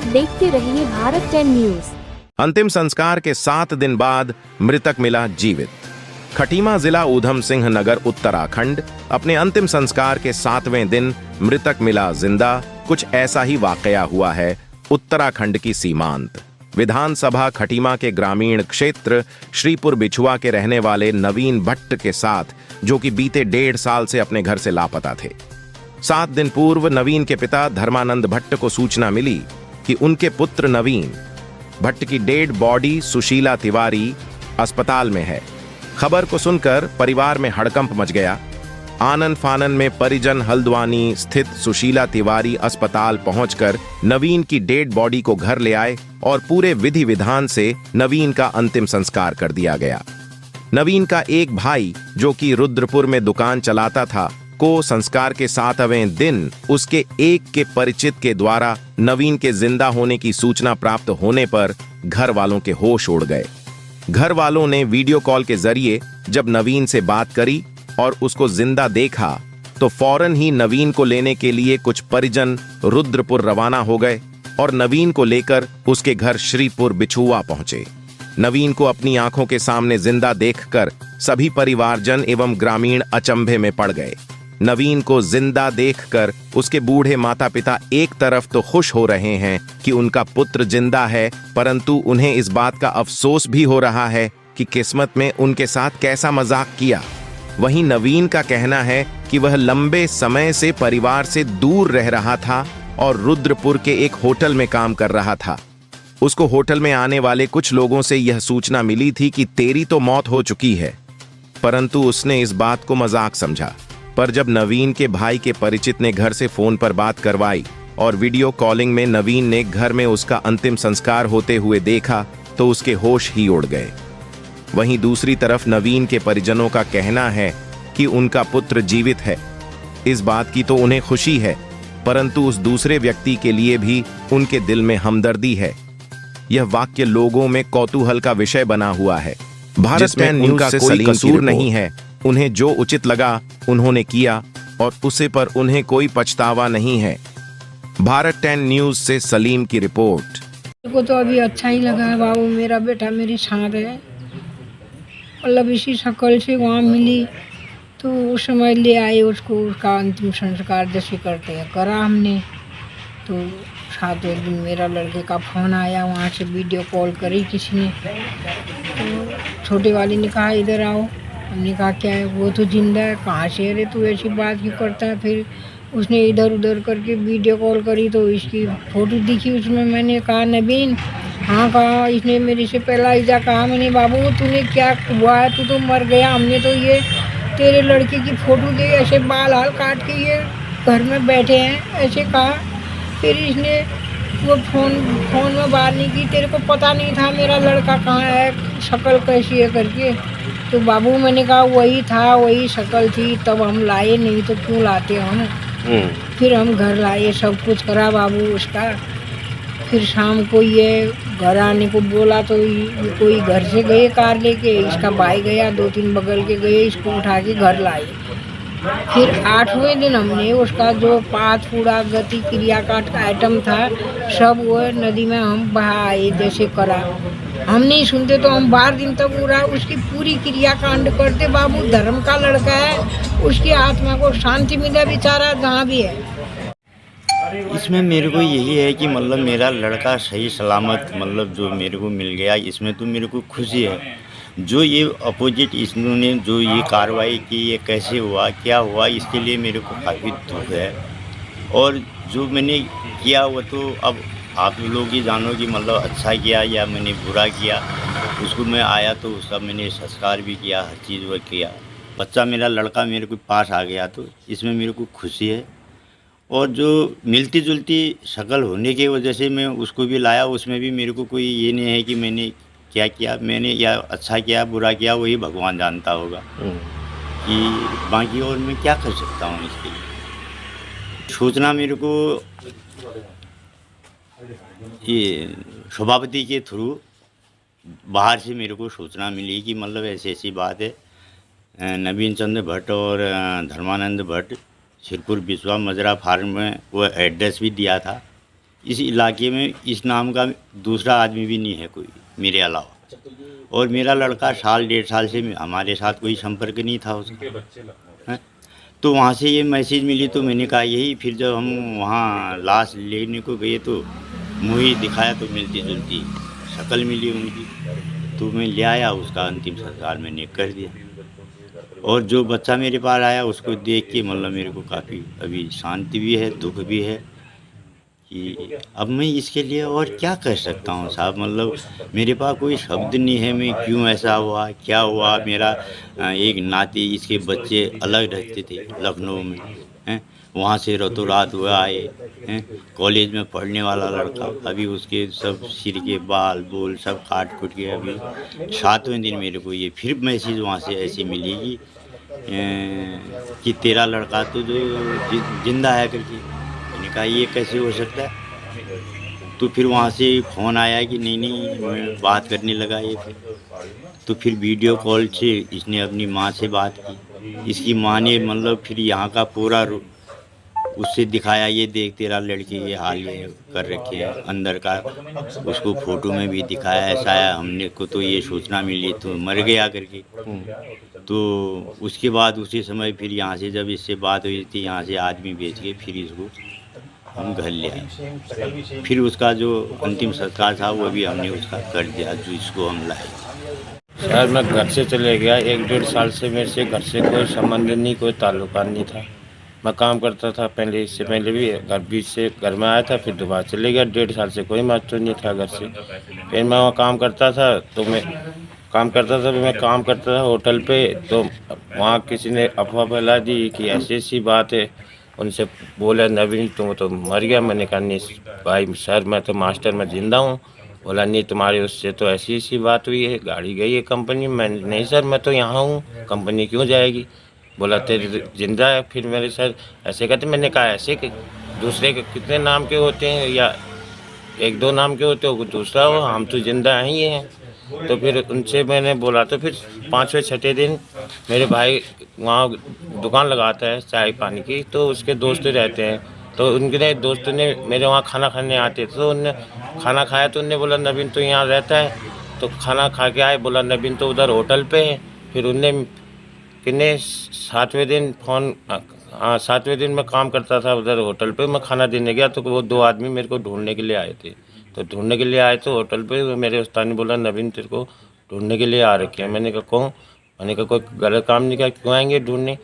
देखते रहिए भारत 10 न्यूज। अंतिम संस्कार के 7 दिन बाद मृतक मिला जीवित। खटीमा जिला ऊधम सिंह नगर उत्तराखंड अपने अंतिम संस्कार के 7वें दिन मृतक मिला जिंदा। कुछ ऐसा ही वाकया हुआ है उत्तराखंड की सीमांत विधानसभा खटीमा के ग्रामीण क्षेत्र श्रीपुर बिछुआ के रहने वाले नवीन भट्ट के साथ, जो कि बीते 1.5 साल से अपने घर से लापता थे। 7 दिन पूर्व नवीन के पिता धर्मानंद भट्ट को सूचना मिली कि उनके पुत्र नवीन भट्ट की डेड बॉडी सुशीला तिवारी अस्पताल में है। खबर को सुनकर परिवार में हड़कंप मच गया। आनन फानन में परिजन हल्द्वानी स्थित सुशीला तिवारी अस्पताल पहुंचकर नवीन की डेड बॉडी को घर ले आए और पूरे विधि विधान से नवीन का अंतिम संस्कार कर दिया गया। नवीन का एक भाई, जो कि रुद्रपुर में दुकान चलाता था, को संस्कार के 7वें दिन उसके एक के परिचित के द्वारा नवीन के जिंदा होने की सूचना प्राप्त होने पर घर वालों के होश उड़ गए। घर वालों ने वीडियो कॉल के जरिए जब नवीन से बात करी और उसको जिंदा देखा तो फौरन ही नवीन को लेने के लिए कुछ परिजन रुद्रपुर रवाना हो गए और नवीन को लेकर उसके घर श्रीपुर बिछुआ पहुंचे। नवीन को अपनी आंखों के सामने जिंदा देखकर सभी परिवारजन एवं ग्रामीण अचंभे में पड़ गए। नवीन को जिंदा देखकर उसके बूढ़े माता पिता एक तरफ तो खुश हो रहे हैं कि उनका पुत्र जिंदा है, परंतु उन्हें इस बात का अफसोस भी हो रहा है कि किस्मत में उनके साथ कैसा मजाक किया। वहीं नवीन का कहना है कि वह लंबे समय से परिवार से दूर रह रहा था और रुद्रपुर के एक होटल में काम कर रहा था। उसको होटल में आने वाले कुछ लोगों से यह सूचना मिली थी कि तेरी तो मौत हो चुकी है, परंतु उसने इस बात को मजाक समझा। पर जब नवीन के भाई के परिचित ने घर से फोन पर बात करवाई और वीडियो कॉलिंग में नवीन ने घर में उसका अंतिम संस्कार होते हुए देखा तो उसके होश ही उड़ गए। वहीं दूसरी तरफ नवीन के परिजनों का कहना है कि उनका पुत्र जीवित है। इस बात की तो उन्हें खुशी है, परंतु उस दूसरे व्यक्ति के लिए भी उनके दिल में हमदर्दी है। यह वाक्य लोगों में कौतूहल का विषय बना हुआ है। भारत में न्यूज़ से कोई कसूर नहीं है। उन्हें जो उचित लगा उन्होंने किया और उसे पर उन्हें कोई पछतावा नहीं है। भारत 10 न्यूज़ से सलीम की रिपोर्ट। मेरे को तो अभी अच्छा ही लगा है बाबू, मेरा बेटा मेरे साथ है। मतलब इसी शक्ल से वहाँ मिली तो उस समय ले आए उसको, उसका अंतिम संस्कार जैसे करते हैं करा हमने। तो 7वें दिन मेरा लड़के का फ़ोन आया, वहाँ से वीडियो कॉल करी किसी ने। तो छोटे वाले ने कहा इधर आओ। हमने कहा क्या है? वो तो जिंदा है। कहाँ से? अरे तू ऐसी बात क्यों करता है? फिर उसने इधर उधर करके वीडियो कॉल करी तो इसकी फ़ोटो दिखी उसमें। मैंने कहा नवीन, हाँ कहा। इसने मेरे से पहला इजा कहा, मैंने बाबू तूने क्या हुआ है? तू तो मर गया। हमने तो ये तेरे लड़के की फ़ोटो दे, ऐसे बाल हाल काट के ये घर में बैठे हैं, ऐसे कहा। फिर इसने वो फ़ोन में बात नहीं की। तेरे को पता नहीं था मेरा लड़का कहाँ है, शक्ल कैसी है करके। तो बाबू मैंने कहा वही था, वही शक्ल थी, तब हम लाए, नहीं तो क्यों लाते हम। फिर हम घर लाए, सब कुछ करा बाबू उसका। फिर शाम को ये घर आने को बोला तो कोई घर से गए कार लेके, इसका भाई गया, 2-3 बगल के गए, इसको उठा के घर लाए। फिर 8वें दिन हमने उसका जो पात पूरा गति क्रिया का आइटम था सब वो नदी में हम बहाए, जैसे करा। हम नहीं सुनते तो हम 12 दिन तक पूरा उसकी पूरी क्रिया कांड करते। बाबू धर्म का लड़का है, उसकी आत्मा को शांति मिले बेचारा जहाँ भी है। इसमें मेरे को यही है कि मतलब मेरा लड़का सही सलामत मतलब जो मेरे को मिल गया, इसमें तो मेरे को खुशी है। जो ये अपोजिट इन्होंने जो ये कार्रवाई की, ये कैसे हुआ, क्या हुआ, इसके लिए मेरे को काफ़ी दुख है। और जो मैंने किया वो तो अब आप लोग ही जानो कि मतलब अच्छा किया या मैंने बुरा किया। उसको मैं आया तो उसका मैंने संस्कार भी किया, हर चीज़ वो किया। बच्चा मेरा लड़का मेरे को पास आ गया तो इसमें मेरे को खुशी है। और जो मिलती जुलती शक्ल होने की वजह से मैं उसको भी लाया, उसमें भी मेरे को कोई ये नहीं है कि मैंने क्या किया, मैंने या अच्छा किया बुरा किया, वही भगवान जानता होगा कि बाकी। और मैं क्या कर सकता हूँ इसके लिए। सूचना मेरे को ये सभापति के थ्रू बाहर से मेरे को सूचना मिली कि मतलब ऐसी ऐसी बात है। नवीन चंद्र भट्ट और धर्मानंद भट्ट सिरपुर बिछुआ मजरा फार्म में वो एड्रेस भी दिया था इस इलाके में इस नाम का दूसरा आदमी भी नहीं है कोई मेरे अलावा। और मेरा लड़का साल 1.5 साल से हमारे साथ कोई संपर्क नहीं था उसका। तो वहाँ से ये मैसेज मिली तो मैंने कहा यही। फिर जब हम वहाँ लाश लेने को गए तो मुँह ही दिखाया तो मिलती जुलती शक्ल मिली उनकी, तो मैं ले आया, उसका अंतिम संस्कार मैंने कर दिया। और जो बच्चा मेरे पास आया उसको देख के मतलब मेरे को काफ़ी अभी शांति भी है, दुख भी है कि अब मैं इसके लिए और क्या कर सकता हूँ साहब। मतलब मेरे पास कोई शब्द नहीं है, मैं क्यों ऐसा हुआ, क्या हुआ। मेरा एक नाती, इसके बच्चे अलग रहते थे लखनऊ में, हैं, वहाँ से रातों रात हुआ आए हैं। कॉलेज में पढ़ने वाला लड़का, अभी उसके सब सिर के बाल बोल सब काट कुट के अभी 7वें दिन मेरे को ये फिर मैसेज वहाँ से ऐसी मिली कि तेरा लड़का तो जो जिंदा है करके। मैंने कहा ये कैसे हो सकता है। तो फिर वहाँ से फ़ोन आया कि नहीं मैं बात करने लगा ये। तो फिर वीडियो कॉल से इसने अपनी माँ से बात की। इसकी माँ ने मतलब फिर यहाँ का पूरा उससे दिखाया, ये देख तेरा लड़के ये हाल ये कर रखे हैं अंदर का। उसको फ़ोटो में भी दिखाया, ऐसा है हमने को तो ये सूचना मिली तो मर गया करके। तो उसके बाद उसी समय फिर यहाँ से जब इससे बात हुई थी, यहाँ से आदमी भेज के फिर इसको हम घर ले आए। फिर उसका जो अंतिम संस्कार था वो भी हमने उसका कर दिया, जो इसको हम लाए। सर मैं घर से चले गया, 1-1.5 साल से मेरे से घर से कोई संबंध नहीं, कोई ताल्लुकात नहीं था। मैं काम करता था पहले, इससे पहले भी घर बीच से घर में आया था, फिर दोबारा चले गया। 1.5 साल से कोई महत्व नहीं था घर से। फिर मैं वहाँ काम करता था तो मैं काम करता था होटल पे। तो वहाँ किसी ने अफवाह फैला दी कि ऐसी ऐसी बात है। उनसे बोला नवीन तुम तो मर गया। मैंने कहा नहीं भाई सर मैं तो मास्टर में जिंदा हूँ। बोला नहीं तुम्हारे उससे तो ऐसी ऐसी बात हुई है, गाड़ी गई है कंपनी में। नहीं सर मैं तो यहाँ हूँ, कंपनी क्यों जाएगी। बोला तेरे जिंदा है। फिर मेरे सर ऐसे कहते। मैंने कहा ऐसे कि दूसरे के कितने नाम के होते हैं, या 1-2 नाम के होते हो, दूसरा हो, हम तो जिंदा ही हैं। तो फिर उनसे मैंने बोला। तो फिर 5वें-6ठे दिन मेरे भाई वहाँ दुकान लगाता है चाय पानी की, तो उसके दोस्त रहते हैं। तो उनके दोस्तों ने मेरे वहाँ खाना खाने आते थे, तो उनने खाना खाया तो उनने बोला नवीन तो यहाँ रहता है। तो खाना खा के आए, बोला नवीन तो उधर होटल पे है। फिर उनने किन्ने 7वें दिन फ़ोन, हाँ 7वें दिन मैं काम करता था उधर होटल पे। मैं खाना देने गया तो वो 2 आदमी मेरे को ढूंढने के लिए आए थे। तो ढूंढने के लिए आए तो होटल पे मेरे उस्ताद ने बोला नवीन तेरे को ढूंढने के लिए आ रखे हैं। मैंने कहा कौन। मैंने कहा कोई गलत काम नहीं किया, क्यों आएंगे ढूंढने।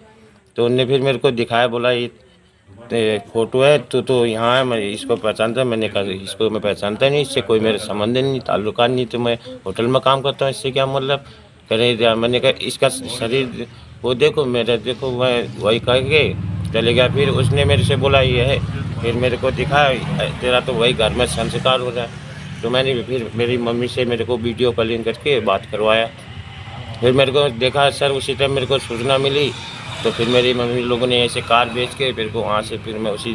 तो उनने फिर मेरे को दिखाया, बोला ये फ़ोटो है तो यहाँ है, मैं इसको पहचानता। मैंने कहा इसको मैं पहचानता नहीं, इससे कोई मेरे संबंध नहीं, ताल्लुकात नहीं। तो मैं होटल में काम करता हूँ, इससे क्या मतलब। कह रहे मैंने कहा इसका शरीर वो देखो मेरा देखो। मैं वही कह के चले गया। फिर उसने मेरे से बोला ये है, फिर मेरे को दिखाया तेरा तो वही घर में संस्कार हो रहा है। तो मैंने फिर मेरी मम्मी से मेरे को वीडियो कॉलिंग करके बात करवाया। फिर मेरे को देखा सर उसी टाइम मेरे को सूचना मिली। तो फिर मेरी मम्मी लोगों ने ऐसे कार बेच के फिर को वहाँ से फिर मैं उसी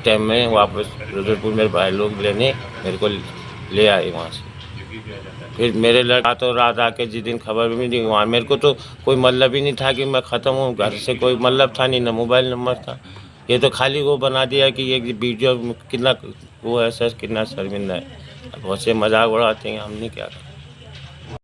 टाइम में वापस रुद्रपुर मेरे भाई लोग लेने मेरे को ले आए वहाँ से। फिर मेरे लड़का तो रात आके जिस दिन खबर भी नहीं, वहाँ मेरे को तो कोई मतलब ही नहीं था कि मैं ख़त्म हूँ। घर से कोई मतलब था नहीं, ना मोबाइल नंबर था। ये तो खाली वो बना दिया कि ये वीडियो कितना वो है सर, कितना शर्मिंदा है। बहुत से मजाक उड़ाते हैं, हम नहीं क्या करते।